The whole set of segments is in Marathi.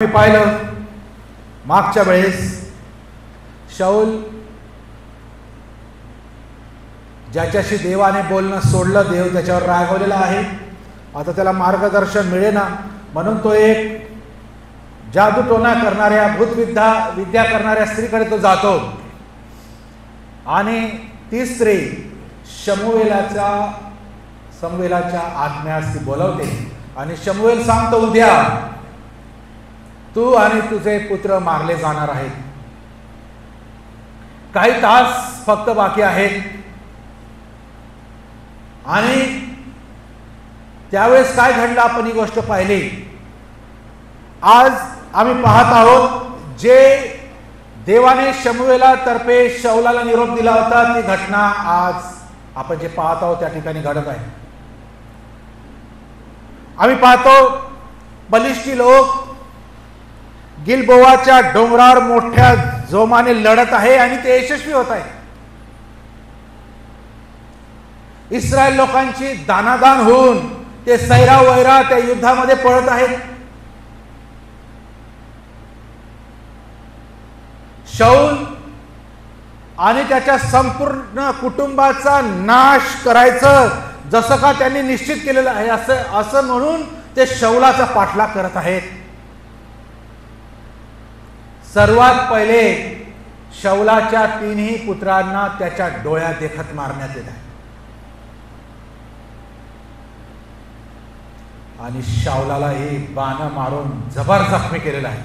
मी पाहिलं मागच्या वेळेस शाऊल ज्याच्याशी देवाने बोलणं सोडलं, देव त्याच्यावर रागवलेला आहे. आता त्याला मार्गदर्शन मिळेना म्हणून तो एक जादूटोना करणाऱ्या भूतविद्या करणाऱ्या स्त्रीकडे तो जातो आणि ती स्त्री शमूएलाच्या आज्ञास ती बोलवते आणि शमूएल सांगतो, उद्या तू आणि तुझे पुत्र मारले जाणार आहेत. काही तास फक्त बाकी आहेत. आणि त्यावेळेस काय घडलं आपण ही गोष्ट पाहिली. आज आम्ही पाहत आहोत जे देवाने शमूएला तर्फे शाऊलाला निरोप दिला होता ती घटना आज आपण जे पाहत आहोत त्या ठिकाणी घडत आहे. आम्ही पाहतो बलिष्ठी लोक गिलबोआच्या डोंगरावर मोठ्या जोमाने लढत आहे आणि ते यशस्वी होत आहे. इस्रायल लोकांची दानादान होऊन ते सैरा वैरा त्या युद्धामध्ये पळत आहेत. शाऊल आणि त्याच्या संपूर्ण कुटुंबाचा नाश करायचं जसं का त्यांनी निश्चित केलेलं आहे असं म्हणून ते शाऊलाचा पाठलाग करत आहेत. सर्वात पहिले शाऊलाच्या तीनही पुत्रांना त्याच्या डोळ्यात देखत मारण्यात येत आहे आणि शाऊलाला हे बाण मारून जबर जखमी केलेला आहे.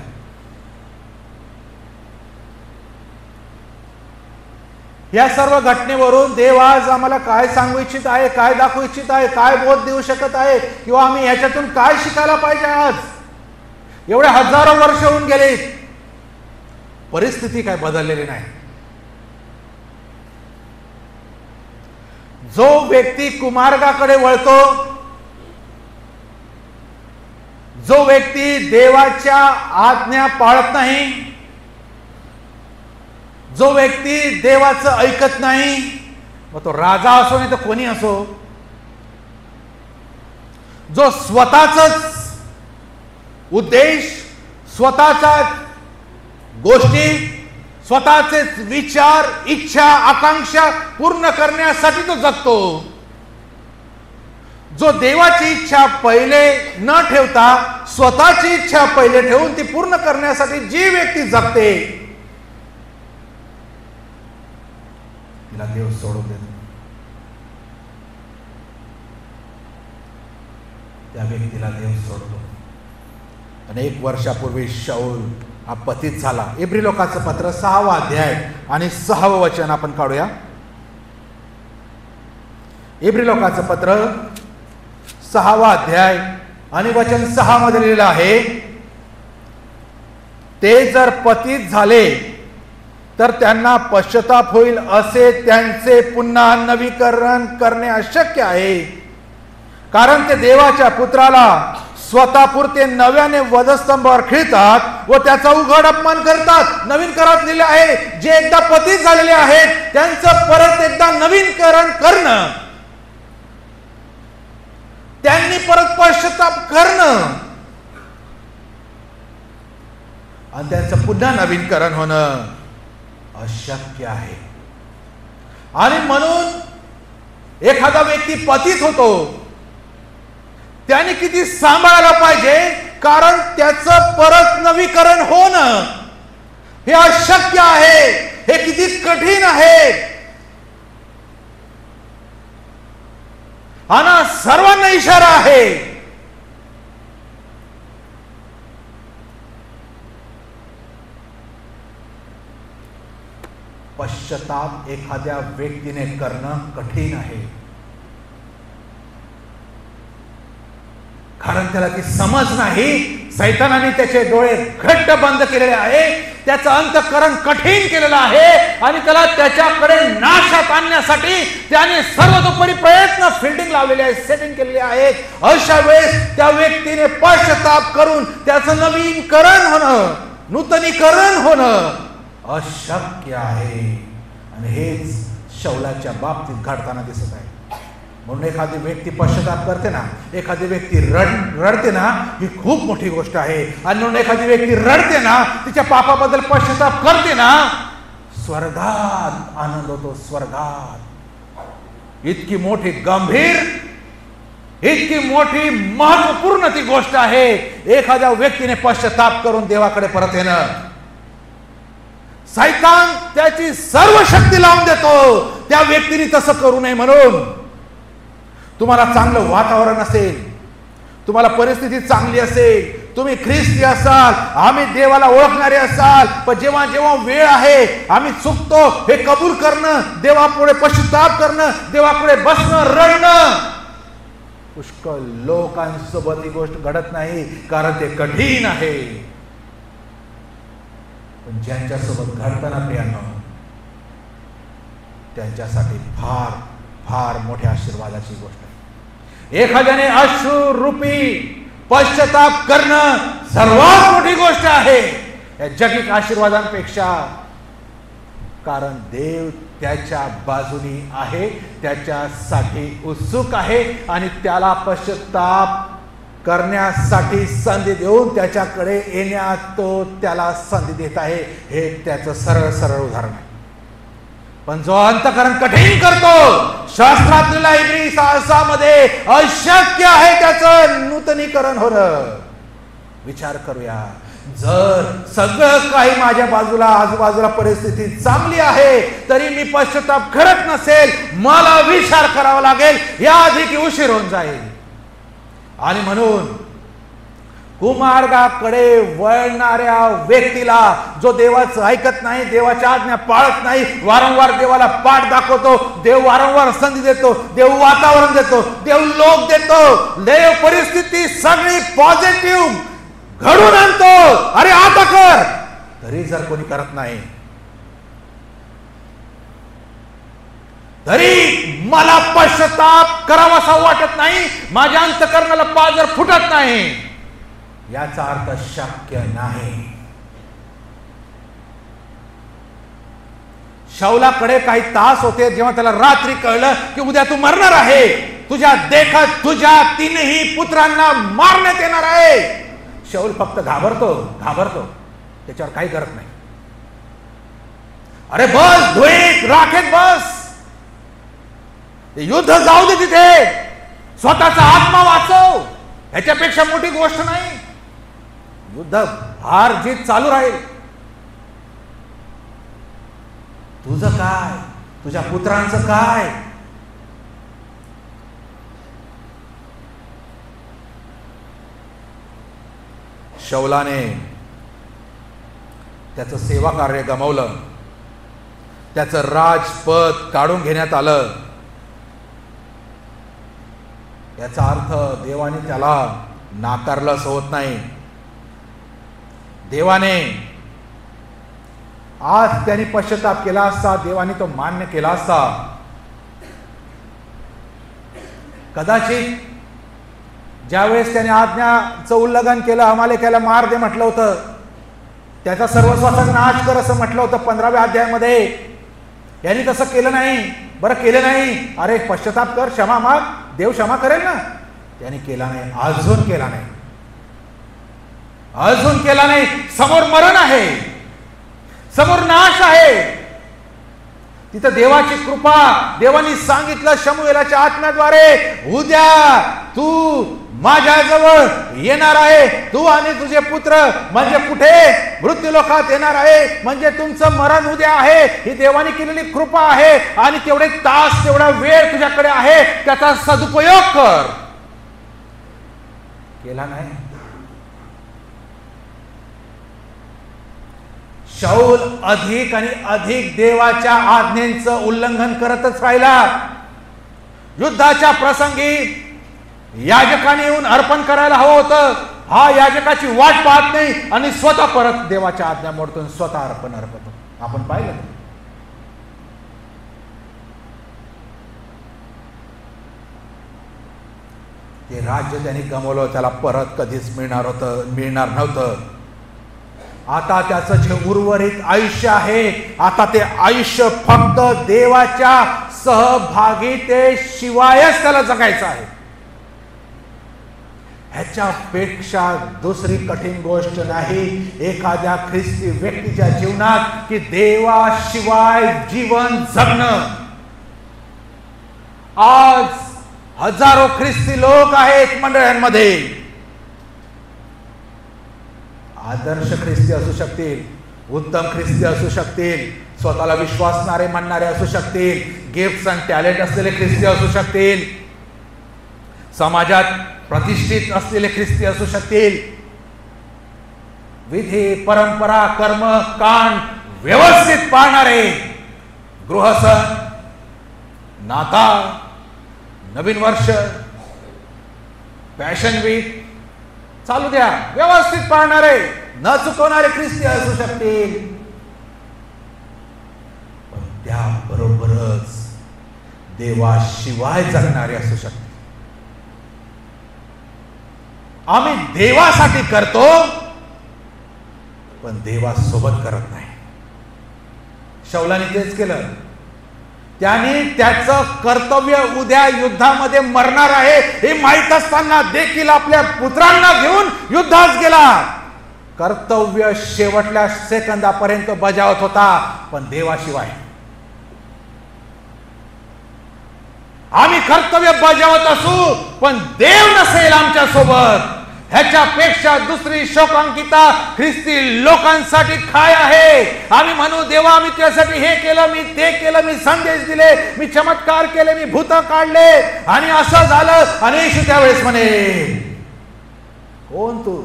या सर्व घटनेवरून देव आज आम्हाला काय सांगू इच्छित आहे, काय दाखवू इच्छित आहे, काय बोध देऊ शकत आहे किंवा आम्ही याच्यातून काय शिकायला पाहिजे. आज एवढे हजारो वर्ष होऊन गेले, परिस्थिती काय बदललेली नाही. जो व्यक्ती कुमार्गाकडे वळतो, जो व्यक्ती देवाच्या आज्ञा पाळत नाही, जो व्यक्ती देवाचं ऐकत नाही, मग तो राजा असो नाही तर कोणी असो, जो स्वतःच उद्देश, स्वतःचा गोष्टी, स्वतःचे विचार, इच्छा, आकांक्षा पूर्ण करण्यासाठी तो जगतो, जो देवाची इच्छा पहिले न ठेवता स्वतःची इच्छा पहिले ठेवून ती पूर्ण करण्यासाठी जी व्यक्ती जगते तिला देव सोडून देतो. त्या व्यक्तीला देव सोडतो. अनेक वर्षापूर्वी शाऊल हा पतित झाला. इब्री लोकांचं पत्र 6वा अध्याय आणि 6वं वचन आपण काढूया. इब्री लोकांचं पत्र 6वा अध्याय आणि वचन 6 मध्ये लिहिलेलं आहे, ते जर पतित झाले तर त्यांना पश्चाताप होईल असे त्यांचे पुन्हा नवीकरण करणे अशक्य आहे, कारण ते देवाच्या पुत्राला स्वतःपुरते नव्याने वधस्तंभावर खिळतात व त्याचा उघड अपमान करतात. नवीन करात लिहिले आहे, जे एकदा पतित झालेले आहेत त्यांचं परत एकदा नवीनकरण करणं, त्यांनी परत पश्चाताप करणं आणि त्यांचं पुन्हा नवीनकरण होणं अशक्य आहे. आणि म्हणून एखादा व्यक्ती पतित होतो त्याने किती सांभाळायला पाहिजे, कारण त्याचं परत नवीकरण होणं हे अशक्य आहे. हे किती कठीण आहे. हा ना सर्वांना इशारा आहे. पश्चाताप एखाद्या व्यक्तीने करणं कठीण आहे, कारण त्याला ती समज नाही. सैतानाने त्याचे डोळे घट्ट बंद केलेले आहे, त्याचं अंतःकरण कठीण केलेलं आहे आणि त्याला त्याच्याकडे नाशात आणण्यासाठी त्याने सर्वतोपरी प्रयत्न फिल्डिंग लावलेले आहेत, सेटिंग केलेले आहेत. अशा वेळेस त्या व्यक्तीने पश्चाताप करून त्याचं नवीनकरण होणं, नूतनीकरण होणं अशक्य आहे. आणि हेच शाऊलाच्या बाबतीत घडताना दिसत आहे. म्हणून एखादी व्यक्ती पश्चाताप करते ना, एखादी व्यक्ती रडते ना, ही खूप मोठी गोष्ट आहे. आणि म्हणून एखादी व्यक्ती रडते ना, तिच्या पापाबद्दल पश्चाताप करते ना, स्वर्गात आनंद होतो. स्वर्गात इतकी मोठी गंभीर, इतकी मोठी महत्वपूर्ण ती गोष्ट आहे एखाद्या व्यक्तीने पश्चाताप करून देवाकडे परत येणं. शैतान त्याची सर्व शक्ती लावून देतो त्या व्यक्तीने तसं करू नये म्हणून. तुम्हाला चांगलं वातावरण असेल, तुम्हाला परिस्थिती चांगली असेल, तुम्ही ख्रिस्ती असाल, आम्ही देवाला ओळखणारे असाल, पण जेव्हा जेव्हा वेळ आहे आम्ही चुकतो हे कबूल करणं, देवापुढे पश्चाताप करणं, देवापुढे बसणं, रडणं. पुष्कळ लोकांसोबत ही गोष्ट घडत नाही कारण ते कठीण आहे. पण ज्यांच्यासोबत घडताना प्रियांनो, त्यांच्यासाठी फार फार मोठ्या आशीर्वादाची गोष्ट आहे. एखाद्याने अश्रुरूपी पश्चाताप करणं सर्वात मोठी गोष्ट आहे या जगिक आशीर्वादांपेक्षा. कारण देव त्याच्या बाजूनी आहे, त्याच्यासाठी उत्सुक आहे आणि त्याला पश्चाताप करण्यासाठी संधी देऊन त्याच्याकडे येण्यात तो त्याला संधी देत आहे. हे त्याचं सरळ सरळ उदाहरण आहे. पण जो अंतःकरण कठीण करतो, शास्त्रातल्या इब्री 6 मध्ये अशक्य आहे त्याचं नूतनीकरण होणं. विचार करूया, जर सगळं काही माझ्या बाजूला आजूबाजूला परिस्थिती चांगली आहे तरी मी पश्चाताप करत नसेल, मला विचार करावा लागेल याआधी की उशीर होऊन जाईल. आणि म्हणून कुमार्गाकडे वळणाऱ्या व्यक्तीला, जो देवाचं ऐकत नाही, देवाच्या आज्ञा पाळत नाही, वारंवार देवाला पाठ दाखवतो, देव वारंवार संधी देतो, देव वातावरण देतो, देव लोक देतो, देव परिस्थिती सगळी पॉझिटिव्ह घडून आणतो, अरे आता कर, तरी जर कोणी करत नाही, तरी मला पश्चाताप करावासा वाटत नाही, माझ्या अंतःकरणाला पाझर फुटत नाही, याचा अर्थ शक्य नाही. शाऊलाकडे काही तास होते जेव्हा त्याला रात्री कळलं की उद्या तू मरणार आहे, तुझ्या देखत तुझ्या 3ही पुत्रांना मारण्यात येणार आहे. शाऊल फक्त घाबरतो, त्याच्यावर काही करत नाही. अरे बस, धुळीत राखेत बस, युद्ध जाऊ दे, तिथे स्वतःचा आत्मा वाचव, ह्याच्यापेक्षा मोठी गोष्ट नाही. युद्ध हार जीत चालू राहील. तुझं काय, तुझ्या पुत्रांचं काय? शाऊलाने त्याचं सेवा कार्य गमावलं, त्याचं राजपद काढून घेण्यात आलं. याचा अर्थ देवाने त्याला नाकारलं असं होत नाही. देवाने आज त्यांनी पश्चाताप केला असता, देवाने तो मान्य केला असता, कदाचित ज्यावेळेस त्याने आज्ञाचं उल्लंघन केलं, अमालेक्याला मार दे म्हटलं होतं, त्याचा सर्वस्वाचा नाश कर असं म्हटलं होतं 15व्या अध्यायामध्ये, यांनी तसं केलं नाही. बरं केलं नाही, अरे पश्चाताप कर, क्षमा माग, देव क्षमा करेल ना. त्याने केला नाही, अजून केला नाही, अजून केला नाही. समोर मरण आहे, समोर नाश आहे. तिथं देवाची कृपा, देवानी सांगितलं शमूएलाच्या आत्म्याद्वारे, उद्या तू माझ्याजवळ येणार आहे, तू आणि तुझे पुत्र, म्हणजे कुठे? मृत्यूलोकात येणार आहे, म्हणजे तुमचं मरण उद्या आहे. ही देवाने केलेली कृपा आहे आणि तेवढे तास, तेवढा वेळ तुझ्याकडे आहे, त्याचा सदुपयोग कर. केला नाही. शाऊल अधिक आणि अधिक देवाच्या आज्ञेचं उल्लंघन करतच राहिला. युद्धाच्या प्रसंगी याजकाने येऊन अर्पण करायला हवं होतं, हा याजकाची वाट पाहत नाही आणि स्वतः परत देवाच्या आज्ञा मोडतो, स्वतः अर्पण अर्पतो. आपण पाहिलं ते राज्य त्यांनी गमावलं, त्याला परत कधीच मिळणार नव्हतं. आता त्याचं जे उर्वरित आयुष्य आहे, आता ते आयुष्य फक्त देवाच्या सहभागितेशिवायच त्याला जगायचं आहे. ह्याच्यापेक्षा दुसरी कठीण गोष्ट नाही एखाद्या ख्रिस्ती व्यक्तीच्या जीवनात की देवाशिवाय जीवन जगणं. आज हजारो ख्रिस्ती लोक आहेत मंडळांमध्ये. आदर्श ख्रिस्ती असू शकतील, उत्तम ख्रिस्ती असू शकतील, स्वतःला विश्वासणारे म्हणणारे असू शकतील, गिफ्ट्स आणि टॅलेंट असलेले ख्रिस्ती असू शकतील, समाजात प्रतिष्ठित असलेले ख्रिस्ती असू शकतील, विधी परंपरा कर्म कांड व्यवस्थित पाळणारे, गृहसण नाताळ नवीन वर्ष फॅशन वीक चालू द्या व्यवस्थित पाळणारे न चुकवणारे ख्रिस्ती असू शकतील. पण त्याबरोबरच देवाशिवाय जगणारे असू शकतील. आम्ही देवासाठी करतो पण देवासोबत करत नाही. शौलाने तेच केलं. त्याने त्याचं कर्तव्य उद्या युद्धामध्ये मरणार आहे हे माहीत असताना देखील आपल्या पुत्रांना घेऊन युद्धात गेला. कर्तव्य शेवटल्या सेकंदापर्यंत बजावत होता पण देवाशिवाय. आम्ही कर्तव्य बजावत असू पण देव नसेल आमच्या सोबत. ह्याच्यापेक्षा दुसरी शोकांकिता ख्रिस्ती लोकांसाठी काय आहे. आम्ही म्हणू देवा आम्ही त्यासाठी हे केलं, मी ते केलं, मी संदेश दिले, मी चमत्कार केले, मी भूत काढले आणि असं झालं. आणि येशू त्यावेळेस म्हणे कोण तू,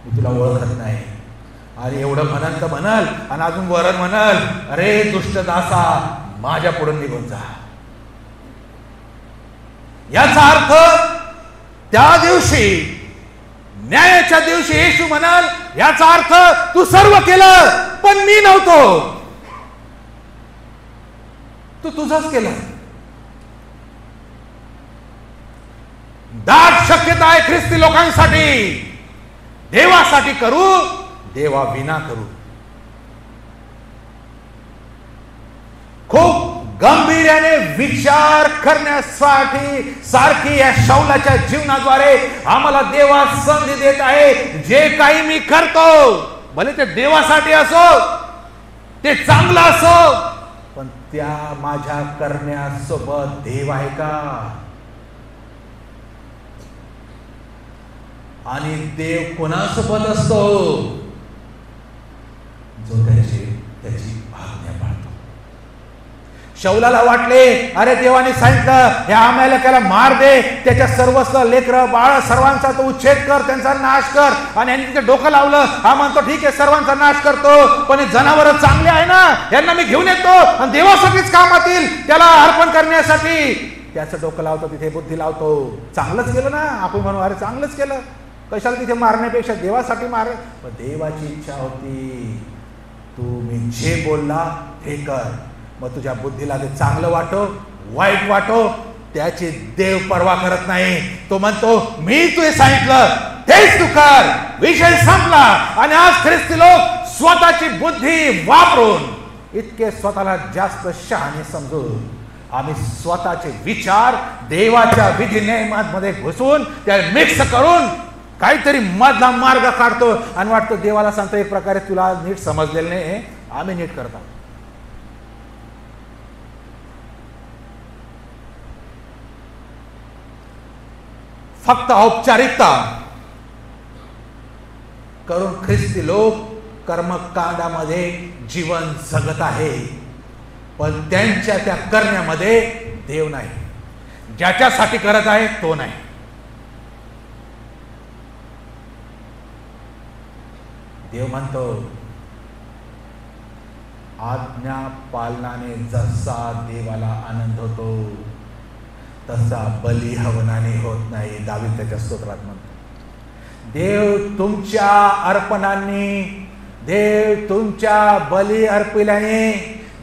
मी तुला ओळखत नाही. आणि एवढं म्हणाल तर म्हणाल आणि अजून वरण म्हणाल अरे दुष्ट दासा माझ्या पुढे निघून जा. याचा अर्थ त्या दिवशी न्यायाच्या दिवशी येशू म्हणाल याचा अर्थ तू सर्व केलं पण मी नव्हतो, तू तुझंच केलं. दाट शक्यता आहे ख्रिस्ती लोकांसाठी. देवासाठी करू, देवा विना करू. खूप गंभीर्याने विचार करण्यासाठी सारखी या शौलाच्या जीवनाद्वारे आम्हाला देवा संधी देत आहे. जे काही मी करतो भले ते देवासाठी असो, ते चांगलं असो, पण त्या माझ्या करण्यासोबत देव आहे का. आणि देव कोणासोबत असतो, जो त्याची आज्ञा पाळतो. शौलाला वाटले अरे देवाने सांगितलं ह्या अमालेकाला मार दे, त्याच्या सर्वस्व लेकरं बाळ सर्वांचा तो उच्छेद कर, त्यांचा नाश कर. आणि यांनी तिथे डोकं लावलं. हा म्हणतो ठीक आहे सर्वांचा नाश करतो पण जनावर चांगले आहे ना, यांना मी घेऊन येतो आणि देवासाठीच कामात येईल, त्याला अर्पण करण्यासाठी. त्याचं डोकं लावतो, तिथे बुद्धी लावतो. चांगलंच केलं ना, आपण म्हणू अरे चांगलंच केलं, कशाला तिथे मारण्यापेक्षा देवासाठी मार. पण देवाची इच्छा होती तू मी जे बोलला हे कर. मग तुझ्या बुद्धीला ते चांगलं वाटो वाईट वाटो त्याची देव पर्वा करत नाही. तो म्हणतो मी तुझे सांगितलं तेच तू कर, विषय संपला. आणि आज ख्रिस्ती लोक स्वतःची बुद्धी वापरून इतके स्वतःला जास्त शहाणे समजून आम्ही स्वतःचे विचार देवाच्या विधी नियमांमध्ये घुसून त्या मिक्स करून काहीतरी मधला मार्ग काढतो आणि वाटतो देवाला सांगतो एक प्रकारे तुला नीट समजलेलं नाही, आम्ही नीट करत आहोत. फक्त औपचारिकता करून ख्रिस्ती लोक कर्मकांडामध्ये जीवन जगत आहे पण त्यांच्या त्या करण्यामध्ये देव नाही. ज्याच्यासाठी करत आहे तो नाही. देव म्हणतो आज्ञा पालनाने जसा देवाला आनंद होतो तसा बली हवनाने होत नाही. दावीद त्याच्या स्तोत्रात म्हणतो देव तुमच्या अर्पणांनी, देव तुमच्या बली अर्पिल्याने,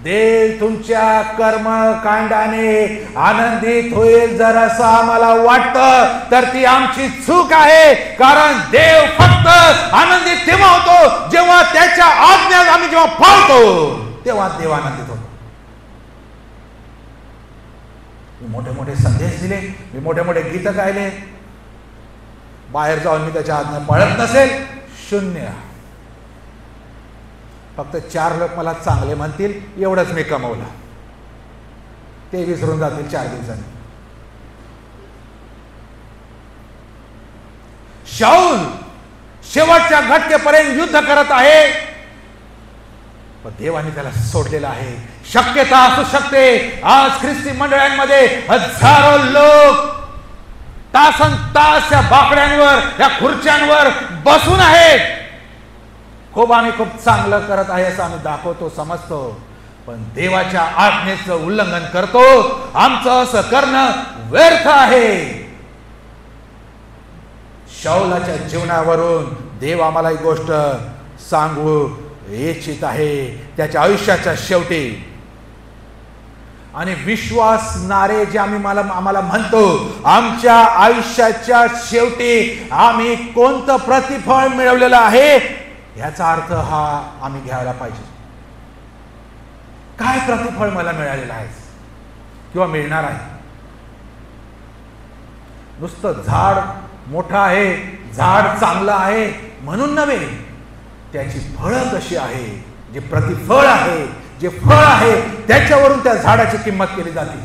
देव तुमच्या कर्मकांडाने आनंदित होईल जर असं आम्हाला वाटतं तर ती आमची चूक आहे. कारण देव फक्त आनंदित तेव्हा होतो जेव्हा त्याच्या आज्ञा आम्ही जेव्हा पाळतो तेव्हा देव आनंदित होतो. मी मोठे मोठे संदेश दिले, मी मोठे मोठे गीत गायले, बाहेर जाऊन मी त्याच्या आज्ञा पाळत नसेल, शून्य. फक्त 4 लोक मला चांगले म्हणतील एवढंच मी कमवलं, ते विसरून जातील 4 दिवसांनी. शाऊल शेवटच्या घटकेपर्यंत युद्ध करत आहे, पण देवाने त्याला सोडलेलं आहे. शक्यता असू शकते आज ख्रिस्ती मंडळांमध्ये हजारो लोक तासन तास या बाकड्यांवर, या खुर्च्यांवर बसून आहेत. आम्ही खूप चांगलं करत आहे असं आम्ही दाखवतो, समजतो, पण देवाच्या आज्ञेचं उल्लंघन करतो. आमचं असं करणं व्यर्थ आहे. शाऊलाच्या जीवनावरून देव आम्हाला ही गोष्ट सांगू इच्छित आहे, त्याच्या आयुष्याच्या शेवटी. आणि विश्वासणारे जे आम्हाला म्हणतो, आमच्या आयुष्याच्या शेवटी आम्ही कोणतं प्रतिफळ मिळवलेलं आहे याचा अर्थ हा आम्ही घ्यायला पाहिजे. काय प्रतिफळ मला मिळालेलं आहे किंवा मिळणार आहे? नुसतं झाड मोठं आहे, झाड चांगलं आहे म्हणून नव्हे, त्याची फळं कशी आहे, जे प्रतिफळ आहे, जे फळ आहे, त्याच्यावरून त्या झाडाची किंमत केली जाते.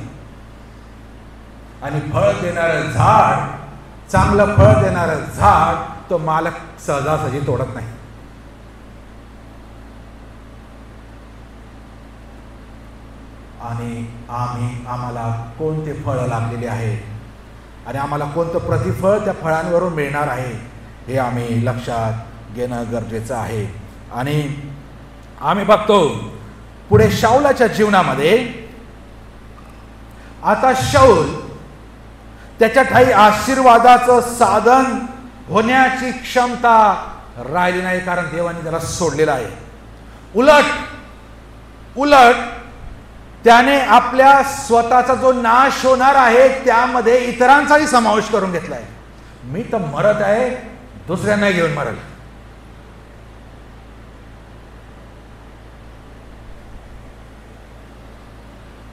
आणि फळ देणारं झाड, चांगलं फळ देणारं झाड, तो मालक सहजासहजी तोडत नाही. आणि आम्हाला कोणते फळ लागलेले आहे आणि आम्हाला कोणतं प्रतिफळ त्या फळांवरून मिळणार आहे हे आम्ही लक्षात घेणं गरजेचं आहे. आणि आम्ही बघतो पुढे शाऊलाच्या जीवनामध्ये, आता शाऊल त्याच्या ठाई आशीर्वादाचं साधन होण्याची क्षमता राहिली नाही, कारण देवाने त्याला सोडलेला आहे. उलट त्याने आपल्या स्वतःचा जो नाश होणार आहे त्यामध्ये इतरांचाही समावेश करून घेतलाय. मी तर मरत आहे, दुसऱ्यांना घेऊन मरल.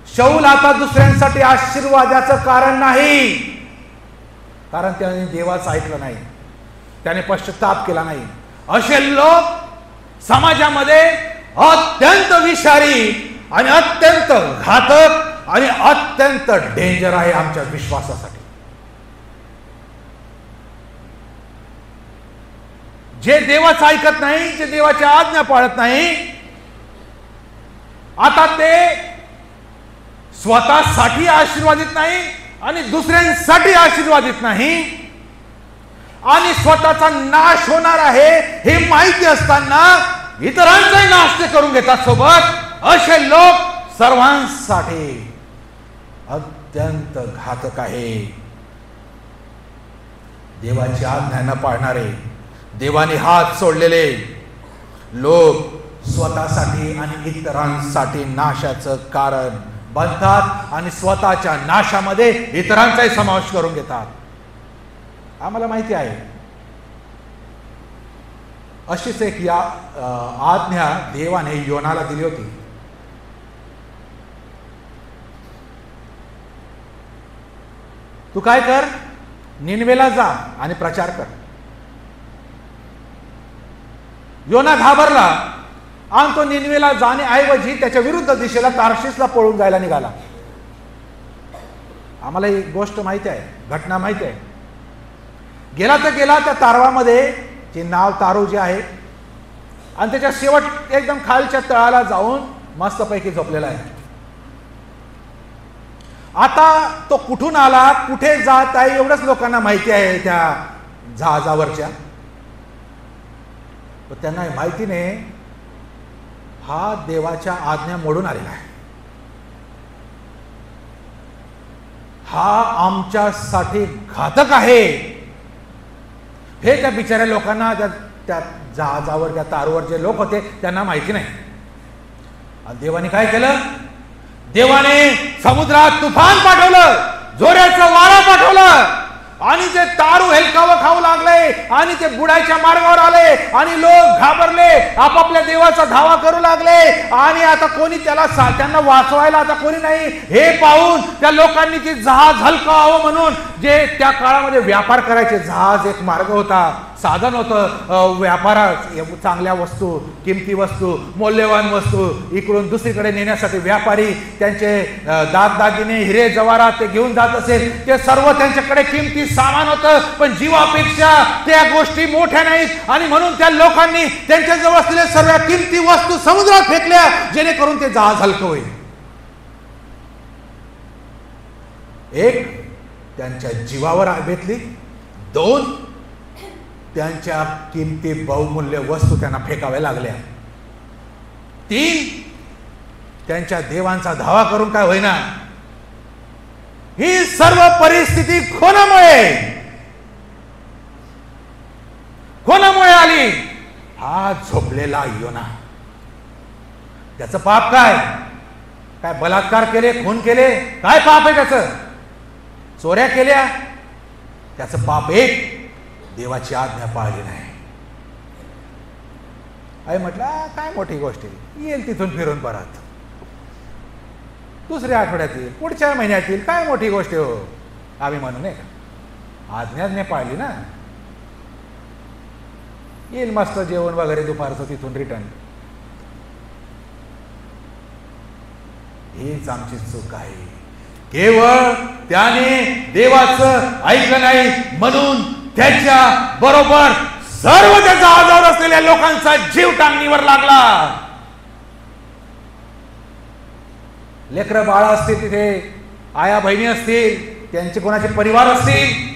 शाऊल आता दुसऱ्यांसाठी आशीर्वादाचं कारण नाही, कारण त्याने देवाचं ऐकलं नाही, त्याने पश्चाताप केला नाही. असे लोक समाजामध्ये अत्यंत विषारी आणि अत्यंत घातक आणि अत्यंत डेंजर आहे आमच्या विश्वासासाठी. जे देवाचं ऐकत नाही, जे देवाच्या आज्ञा पाळत नाही, आता ते स्वतःसाठी आशीर्वादित नाही आणि दुसऱ्यांसाठी आशीर्वादित नाही, आणि स्वतःचा नाश होणार आहे हे माहिती असताना इतरांचाही नाश ते करून घेतात सोबत. असे लोक सर्वांसाठी अत्यंत घातक आहे. देवाची आज्ञा न पाळणारे, देवाने हात सोडलेले लोक स्वतःसाठी आणि इतरांसाठी नाशाचं कारण बनतात आणि स्वतःच्या नाशामध्ये इतरांचाही समावेश करून घेतात. आम्हाला माहिती आहे अशीच एक आज्ञा देवाने योनाला दिली होती. तू काय कर, निनवेला जा आणि प्रचार कर. योना घाबरला आणि तो निनवेला जाण्याऐवजी त्याच्या विरुद्ध दिशेला तार्शिसला पळून जायला निघाला. आम्हाला ही गोष्ट माहिती आहे, घटना माहिती आहे. गेला तर गेला त्या तारवामध्ये, जे नाव तारू जे आहे, आणि त्याच्या शेवट एकदम खालच्या तळाला जाऊन मस्तपैकी झोपलेला आहे. आता तो कुठून आला, कुठे जात आहे एवढंच लोकांना माहिती आहे त्या जहाजावरच्या. पण त्यांना माहिती नाही हा देवाच्या आज्ञा मोडून आलेला आहे, हा आमच्यासाठी घातक आहे. हे त्या बिचाऱ्या लोकांना, त्या जहाजावर, त्या तारूवर जे लोक होते त्यांना माहिती नाही. आणि देवाने काय केलं? देवाने समुद्रात तुफान पाठवलं, जोराचं वारा पाठवलं, आणि ते तारू हेलकावं खाऊ लागले आणि ते बुडायच्या मार्गावर आले आणि लोक घाबरले. आपापल्या देवाचा धावा करू लागले आणि आता कोणी त्यांना वाचवायला आता कोणी नाही हे पाहून त्या लोकांनी ती जहाज हलकावं म्हणून जे त्या काळामध्ये व्यापार करायचे, जहाज एक मार्ग होता, साधन होतं व्यापारात, चांगल्या वस्तू, किमती वस्तू, मौल्यवान वस्तू इकडून दुसरीकडे नेण्यासाठी व्यापारी त्यांचे दागदागिने, हिरे जवाहरात ते घेऊन जात असेल, ते सर्व त्यांच्याकडे किमती सामान होतं, पण जीवापेक्षा त्या गोष्टी मोठ्या नाहीत आणि म्हणून त्या लोकांनी त्यांच्याजवळ असलेल्या सर्व किमती वस्तू समुद्रात फेकल्या जेणेकरून ते जहाज हलकं होईल. एक, त्यांच्या जीवावर बेतली. दोन, त्यांच्या किमती बहुमूल्य वस्तू त्यांना फेकाव्या लागल्या. तीन, त्यांच्या देवांचा धावा करून काय होईना. ही सर्व परिस्थिती कोणामुळे आली? हा झोपलेला योना. त्याचं पाप काय? काय बलात्कार केले, खून केले, काय पाप आहे त्याचं? चोऱ्या केल्या, त्याचं पाप एक, देवाची आज्ञा पाळली नाही. आई म्हटलं काय मोठी गोष्ट आहे, येईल तिथून फिरून परत, दुसऱ्या आठवड्यात येईल, पुढच्या महिन्यात येईल, काय मोठी गोष्ट आहे हो. आम्ही म्हणू नये का, आज्ञाच नाही पाळली ना, येईल मस्त जेवण वगैरे दुपारचं तिथून रिटर्न. हीच आमची चूक आहे. केवळ त्याने देवाचं ऐकलं नाही म्हणून त्याच्या बरोबर सर्व त्या जहाजावर असलेल्या लोकांचा जीव टांगणीवर लागला. लेकरं बाळ असतील, तिथे आया बहिणी असतील, त्यांचे कोणाचे परिवार असतील.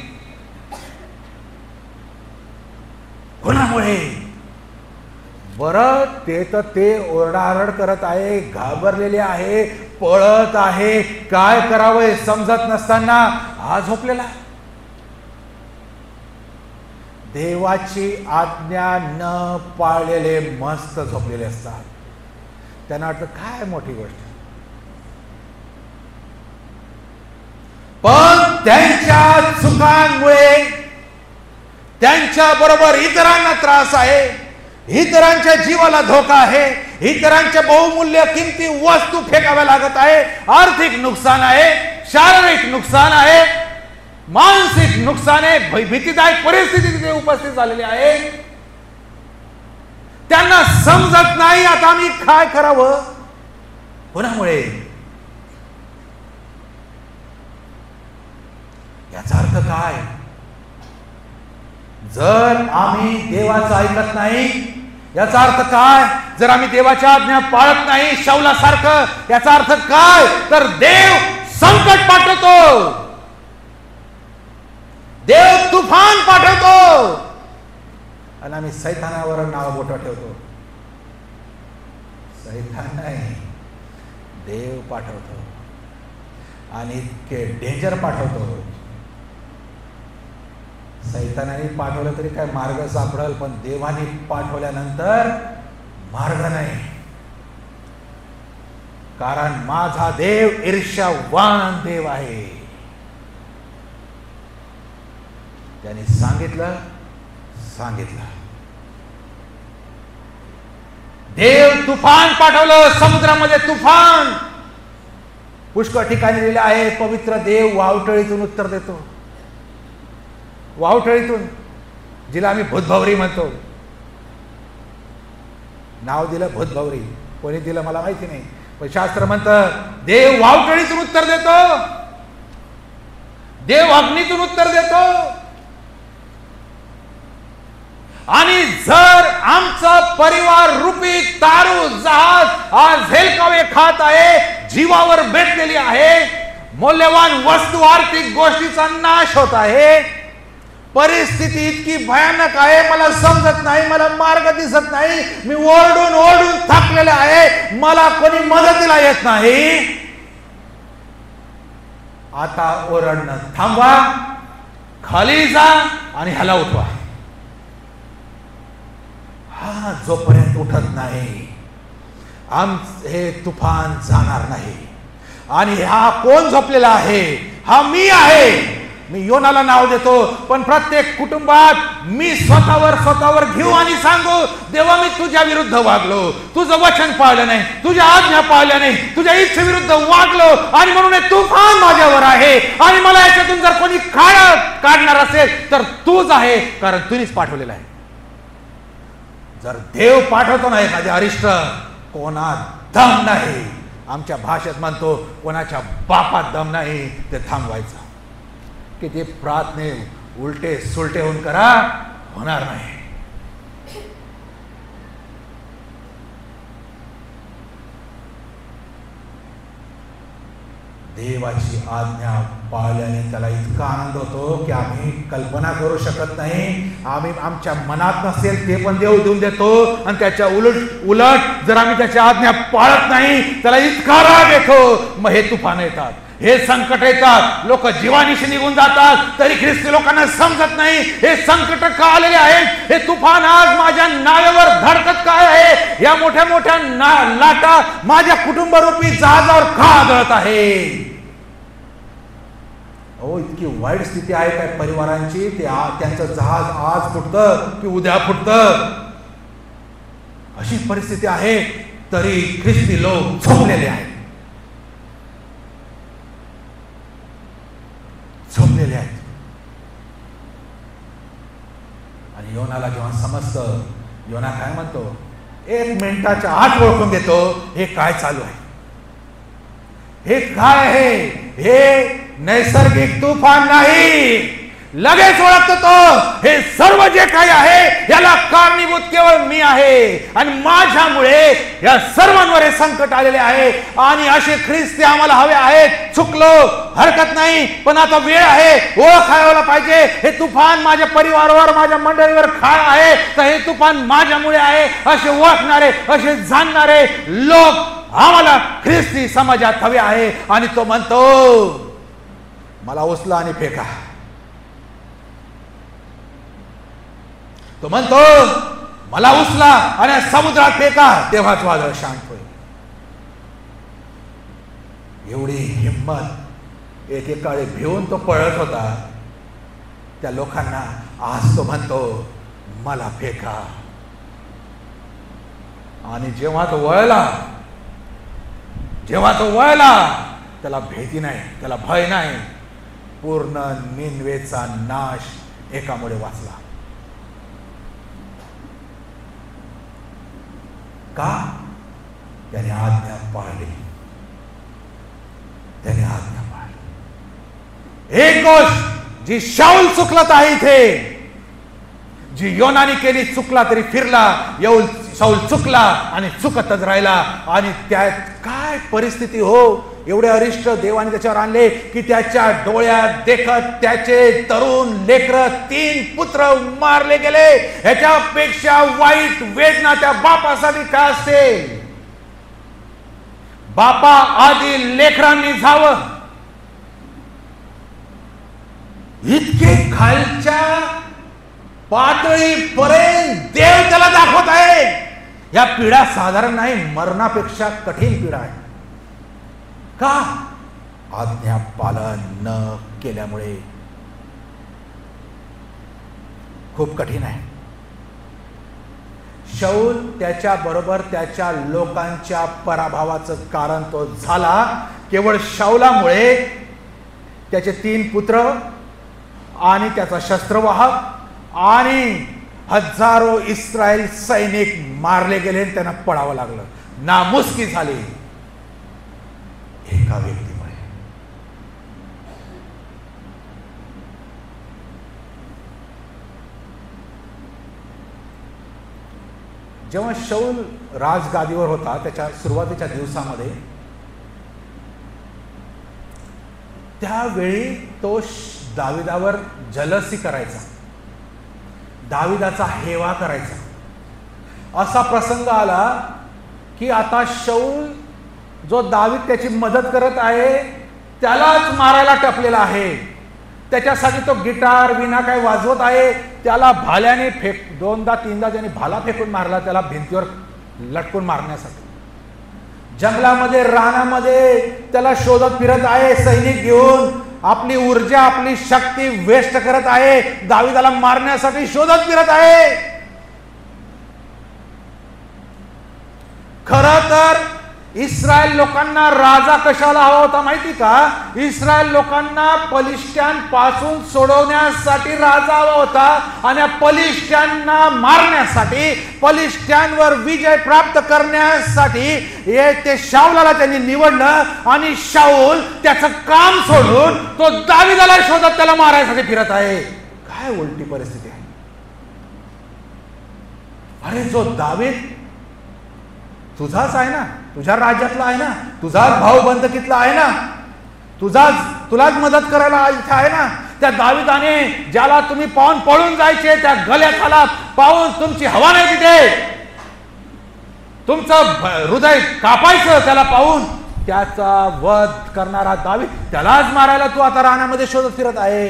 कोणामुळे? बरं, ते तर ते ओरडाआरड करत आहे, घाबरलेले आहे, पळत आहे, काय करावं समजत नसताना हा झोपलेला. देवाची आज्ञा न पाळलेले मस्त झोपलेले असतात. त्यांना वाटतं काय मोठी गोष्ट, पण त्यांच्या चुकांमुळे त्यांच्या बरोबर इतरांना त्रास आहे, इतरांच्या जीवाला धोका आहे, इतरांच्या बहुमूल्य किमती वस्तू फेकाव्या लागत आहे. आर्थिक नुकसान आहे, शारीरिक नुकसान आहे, मानसिक नुकसान आहे, भीतीदायक परिस्थिती तिथे उपस्थित झालेली आहे. त्यांना समजत नाही आता आम्ही काय करावं. कोणामुळे? याचा अर्थ काय? जर आम्ही देवाचं ऐकत नाही, याचा अर्थ काय? जर आम्ही देवाच्या आज्ञा पाळत नाही शाऊलासारखं, याचा अर्थ काय? तर देव संकट पाठवतो, देव तुफान पाठवतो आणि आम्ही सैतानावर नाव बोट ठेवतो. सैतान नाही, देव पाठवतो आणि इतके डेंजर पाठवतो. सैतानाने पाठवलं तरी काय मार्ग सापडेल, पण देवाने पाठवल्यानंतर मार्ग नाही. कारण माझा देव ईर्ष्यावान देव आहे. त्याने सांगितलं. देव तुफान पाठवलं, समुद्रामध्ये तुफान. पुष्कळ ठिकाणी लिहिलं आहे पवित्र देव वावटळीतून उत्तर देतो. वावटळीतून, जिला आम्ही भूतभवरी म्हणतो. नाव दिलं भूतभवरी, कोणी दिलं मला माहिती नाही, पण शास्त्र म्हणतं देव वावटळीतून उत्तर देतो, देव अग्नीतून उत्तर देतो. आणि जर आमचा परिवार रूपी तारू जहाज आज हेलकावे खात आहे, जीवावर बेतलेली आहे, मौल्यवान वस्तू आर्थिक गोष्टीचा नाश होत आहे, परिस्थिती इतकी भयानक आहे, मला समजत नाही, मला मार्ग दिसत नाही, मी ओरडून ओरडून थकलेला आहे, मला कोणी मदतीला येत नाही. आता ओरडणं थांबवा, खाली जा आणि ह्याला उठवा. हा जोपर्यंत उठत नाही हे तुफान जाणार नाही. आणि हा कोण झोपलेला आहे? हा मी आहे. मी योनाला नाव देतो, पण प्रत्येक कुटुंबात मी स्वतःवर घेऊ आणि सांगू, देवा मी तुझ्या विरुद्ध वागलो, तुझं वचन पाळलं नाही, तुझ्या आज्ञा पाळल्या नाही, तुझ्या इच्छेविरुद्ध वागलो आणि म्हणून हे तुफान माझ्यावर आहे आणि मला याच्यातून जर कोणी काढणार असेल तर तूच आहे, कारण तूच पाठवलेला आहे. जर देव पाठवतो ना एखादे अरिष्ट, कोणात दम नाही, आमच्या भाषेत म्हणतो कोणाच्या बापात दम नाही, ते थांबवायचं. की ते प्रार्थने उलटे सुलटे होऊन करा, होणार नाही. देवाची आज्ञा पाळल्याने त्याला इतका आनंद होतो की आम्ही कल्पना करू शकत नाही. आम्ही आमच्या मनात नसेल ते पण देव देऊन देतो आणि त्याच्या उलट जर आम्ही त्याच्या आज्ञा पाळत नाही त्याला इतका राग येतो. मग हे तुफान येतात, हे संकट येतात, लोक जीवानिशी निघून जातात, तरी ख्रिस्ती लोकांना समजत नाही हे संकट का आलेले आहेत. हे तुफान आज माझ्या नाव्यावर धडकत काय आहे, या मोठ्या मोठ्या लाटा माझ्या कुटुंबरूपी जहाजावर का आदळत आहे. हो, इतकी वाईट स्थिती आहे काय परिवारांची, ते त्यांचं जहाज आज फुटतं की उद्या फुटतं, अशी परिस्थिती आहे. तरी ख्रिस्ती लोक झोपलेले आहेत, झोपलेले आहेत. आणि योनाला जेव्हा समजतं, योना काय म्हणतो, 1 मिनिटाच्या आत ओळखून देतो हे काय चालू आहे, हे काय आहे. हे नैसर्गिक तुफान नाही, लगेच ओळखतो तो, हे सर्व जे काही आहे याला कारणीभूत केवळ मी आहे आणि माझ्यामुळे या सर्वांवर हे संकट आलेले आहे. आणि असे ख्रिस्ती आम्हाला हवे आहेत. चुकलो हरकत नाही, पण आता वेळ आहे, ओळखायला पाहिजे हे तुफान माझ्या परिवारावर, माझ्या मंडळीवर काय आहे, तर हे तुफान माझ्यामुळे आहे. असे ओळखणारे, असे जाणणारे लोक आम्हाला ख्रिस्ती समाजात हवे आहे. आणि तो म्हणतो मला उचला आणि फेका. तो म्हणतो मला उचला आणि समुद्रात फेका, तेव्हाच वादळ शांत होईल. एवढी हिम्मत, एकेकाळी भिवून तो पळत होता त्या लोकांना, आज तो म्हणतो मला फेका. आणि जेव्हा तो वळला त्याला भीती नाही, त्याला भय नाही. पूर्ण निनवेचा नाश एकामुळे वाचला. का? त्याने आज्ञा पाळली, त्याने आज्ञा पाळली. एक गोष्ट जी शाऊल चुकलत आहे इथे, जी योनाने केली, चुकला तरी फिरला, शाऊल चुकला आणि चुकतच राहिला. आणि त्यात काय परिस्थिती हो, एवढे अरिष्ट देवाने त्याच्यावर आणले की त्याच्या डोळ्यात देखत त्याचे तरुण लेकर, 3 पुत्र मारले गेले. ह्याच्यापेक्षा वाईट वेदना त्या बापासाठी काय असेल. बापा आधी लेकरांनी जावं, इतके खालच्या पातळीपर्यंत देव त्याला दाखवत आहे. या पीडा साधारण नाही, मरणापेक्षा कठीण पीडा आहे. का? आज्ञा पालन न केल्यामुळे. खूप कठीण आहे. शाऊल त्याच्या बरोबर त्याच्या लोकांच्या पराभवाचं कारण तो झाला केवळ शाऊलामुळे. त्याचे 3 पुत्र आणि त्याचा शस्त्रवाहक आणि हजारो इस्रायल सैनिक मारले गेले, त्यांना पळावं लागलं, नामुष्की झाली एका व्यक्तीमुळे. जेव्हा शाऊल राजगादीवर होता त्याच्या सुरुवातीच्या दिवसामध्ये, त्यावेळी तो दाविदावर जलसी करायचा, दाविदाचा हेवा करायचा. असा प्रसंग आला की आता शाऊल जो दावीद त्याची मदत करत आहे त्यालाच मारायला टपलेला आहे. त्याच्यासाठी तो गिटार विना काय वाजवत आहे, त्याला भाल्याने 2दा-3दा त्याने भाला फेकून मारला, त्याला भिंतीवर लटकून मारण्यासाठी. जंगलामध्ये रानामध्ये त्याला शोधत फिरत आहे सैनिक घेऊन. आपली ऊर्जा आपली शक्ती वेस्ट करत आहे, दाविदाला मारण्यासाठी शोधत फिरत आहे। खरं तर इस्रायल लोकांना राजा कशाला हवा होता माहिती का? इस्रायल लोकांना पलिश्त्यांपासून सोडवण्यासाठी राजा हवा होता आणि पलिश्त्यांना मारण्यासाठी, पलिश्त्यांवर विजय प्राप्त करण्यासाठी ते शाऊलाला त्यांनी निवडलं आणि शाऊल त्याचं काम सोडून तो दाविदाला शोधत त्याला मारायसाठी फिरत आहे। काय उलटी परिस्थिती आहे। अरे जो दावीद तुझाच आहे ना, तुझ्या राज्यातला आहे ना, तुझाच भाऊ बंधकीतला आहे ना, तुलाच मदत करायला इथे आहे ना। त्या दाविदाने ज्याला तुम्ही पाहून पळून जायचे त्या गळ्याखाला पाहून तुमची हवा नाही तिथे, तुमचं हृदय कापायचं त्याला पाहून, त्याचा वध करणारा दावीद त्यालाच मारायला तू आता रानामध्ये शोधत फिरत आहे।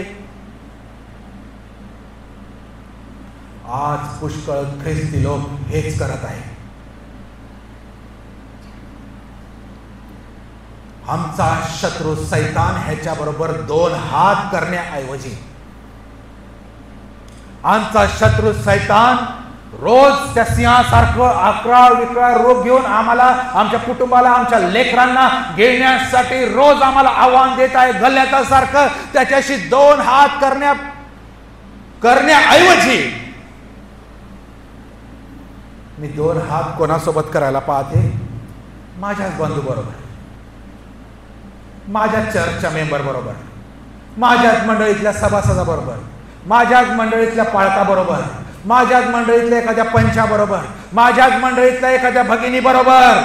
आज पुष्कळ ख्रिस्ती लोक हेच करत आहे। आमचा शत्रू सैतान ह्याच्या बरोबर दोन हात करण्याऐवजी आमचा शत्रू सैतान रोज त्या सिंहासारखं अकराळ विकराळ रोग घेऊन आम्हाला, आमच्या कुटुंबाला, आमच्या लेकरांना घेण्यासाठी रोज आम्हाला आव्हान देत आहे। गल्ल्यातासारखं त्याच्याशी दोन हात करण्याऐवजी मी दोन हात कोणासोबत करायला पाहते? माझ्याच बंधू बरोबर, माझ्या चर्चच्या मेंबर बरोबर, माझ्याच मंडळीतल्या सभासदाबरोबर, माझ्याच मंडळीतल्या पाळका बरोबर, माझ्याच मंडळीतल्या एखाद्या पंचा बरोबर, माझ्याच मंडळीतल्या एखाद्या भगिनी बरोबर।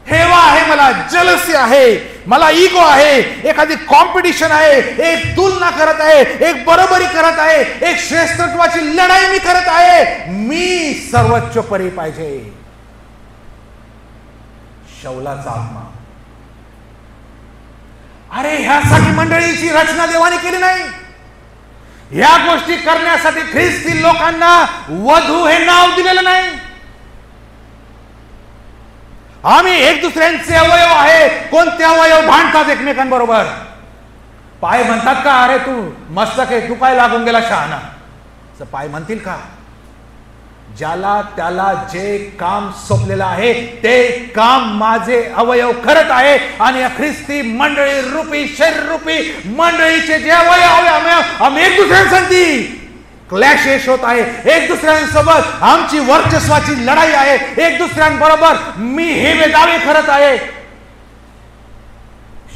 हेवा आहे, मला जलसी आहे, मला इगो आहे, एखादी कॉम्पिटिशन आहे, एक तुलना करत आहे, एक बरोबरी करत आहे, एक श्रेष्ठत्वाची लढाई मी करत आहे, मी सर्वोच्चपरी पाहिजे। शौलाचा आत्मा। अरे ह्यासाठी मंडळीची रचना देवाने केली नाही। या गोष्टी करण्यासाठी ख्रिस्ती लोकांना वधू हे नाव दिलेलं नाही। आम्ही एक दुसऱ्यांचे अवयव आहे। कोणते अवयव भांडतात एकमेकांबरोबर? पाय म्हणतात का अरे तू मस्तक आहे, तू काय लागून गेला शहाणा? असं पाय म्हणतील का? ज्याला त्याला जे काम सोपलेलं आहे ते काम माझे अवयव करत आहे आणि या ख्रिस्ती मंडळी रूपी शरीर रूपी मंडळीचे जे अवयव आम्ही एक दुसऱ्यांसाठी क्लॅशेस होत आहे, एक दुसऱ्यांसोबत आमची वर्चस्वाची लढाई आहे, एक दुसऱ्यांबरोबर मी हे दावे करत आहे।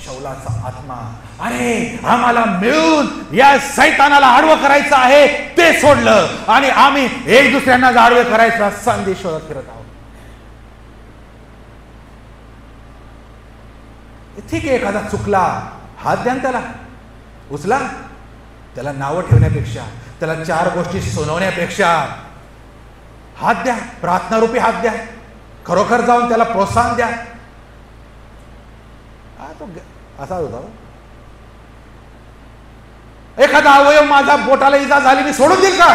शौलाचा आत्मा, अरे आम्हाला मिळून या सैतानाला आडवं करायचं आहे ते सोडलं आणि आम्ही एक दुसऱ्यांना आडवे करायचा संदेश शोधत फिरत आहोत। ठीक आहे, एखादा चुकला, हात द्या त्याला, उचला, त्याला नावं ठेवण्यापेक्षा, त्याला चार गोष्टी सुनावण्यापेक्षा हात द्या, प्रार्थनारूपी हात द्या, खरोखर जाऊन त्याला प्रोत्साहन द्या। तो असा होता, एखादा अवयव माझा बोटाला इजा झाली मी सोडून देईल का?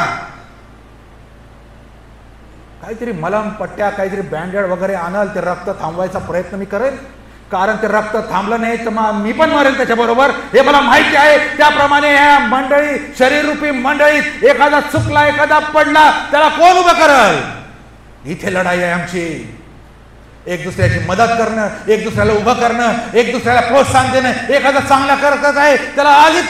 काहीतरी मलम पट्ट्या, काहीतरी बँडेड वगैरे आणल, ते रक्त थांबवायचा प्रयत्न मी करेल, कारण ते रक्त थांबलं नाही तर मग मी पण मरेल त्याच्याबरोबर, हे मला माहिती आहे। त्याप्रमाणे या मंडळी, शरीररूपी मंडळीत एखादा चुकला, एखादा पडला, त्याला कोण उभं करल? इथे लढाई आहे आमची। एक दुसऱ्याची मदत करणं, एक दुसऱ्याला उभं करणं, एक दुसऱ्याला प्रोत्साहन देणं। एखादा चांगला करत आहे त्याला आधी